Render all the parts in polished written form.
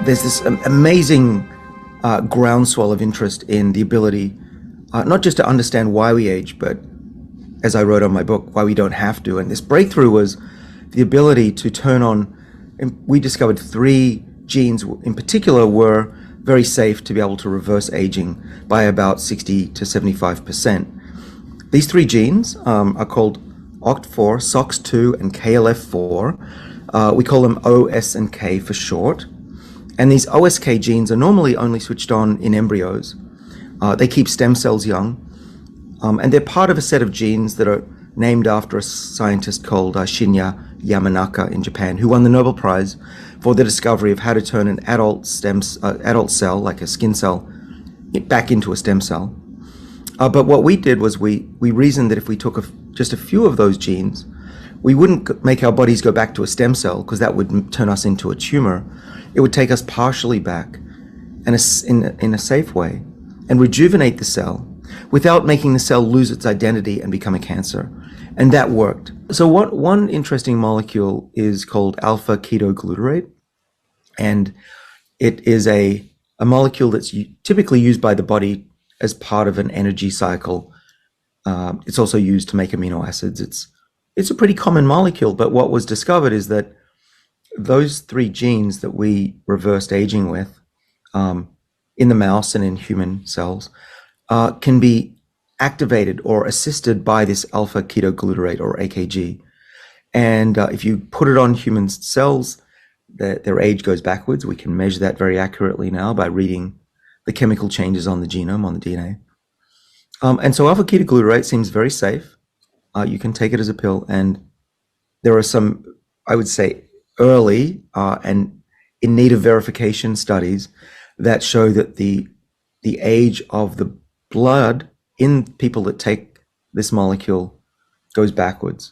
There's this amazing groundswell of interest in the ability not just to understand why we age, but as I wrote on my book, why we don't have to. And this breakthrough was the ability to turn on, and we discovered 3 genes in particular were very safe to be able to reverse aging by about 60 to 75%. These 3 genes are called OCT4, SOX2, and KLF4. We call them O, S, and K for short. And these OSK genes are normally only switched on in embryos. They keep stem cells young. And they're part of a set of genes that are named after a scientist called Shinya Yamanaka in Japan, who won the Nobel Prize for the discovery of how to turn an adult cell, like a skin cell, back into a stem cell. But what we did was we reasoned that if we took just a few of those genes, we wouldn't make our bodies go back to a stem cell, because that would turn us into a tumor. It would take us partially back and in a safe way and rejuvenate the cell without making the cell lose its identity and become a cancer. And that worked. So one interesting molecule is called Alpha-Ketoglutarate. And it is a molecule that's typically used by the body as part of an energy cycle. It's also used to make amino acids. It's a pretty common molecule, but what was discovered is that those 3 genes that we reversed aging with in the mouse and in human cells can be activated or assisted by this alpha-ketoglutarate, or AKG. And if you put it on human cells, their age goes backwards. We can measure that very accurately now by reading the chemical changes on the genome, on the DNA. And so alpha-ketoglutarate seems very safe. You can take it as a pill, and there are some, I would say, early and in need of verification studies that show that the age of the blood in people that take this molecule goes backwards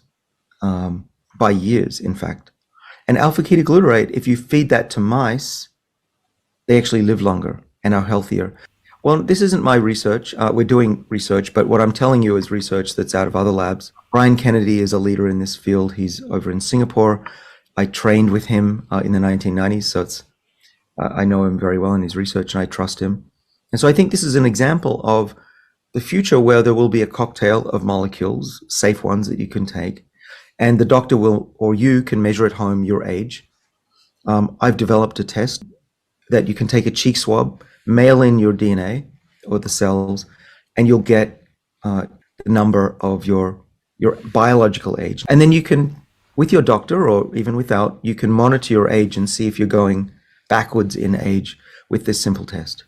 by years, in fact. And alpha-ketoglutarate, if you feed that to mice, they actually live longer and are healthier. Well, this isn't my research. We're doing research, but what I'm telling you is research that's out of other labs. Brian Kennedy is a leader in this field. He's over in Singapore. I trained with him in the 1990s, so I know him very well in his research, and I trust him. And so I think this is an example of the future where there will be a cocktail of molecules, safe ones that you can take, and the doctor will, or you can measure at home your age. I've developed a test that you can take a cheek swab, mail in your DNA or the cells, and you'll get the number of your biological age. And then you can, with your doctor or even without, you can monitor your age and see if you're going backwards in age with this simple test.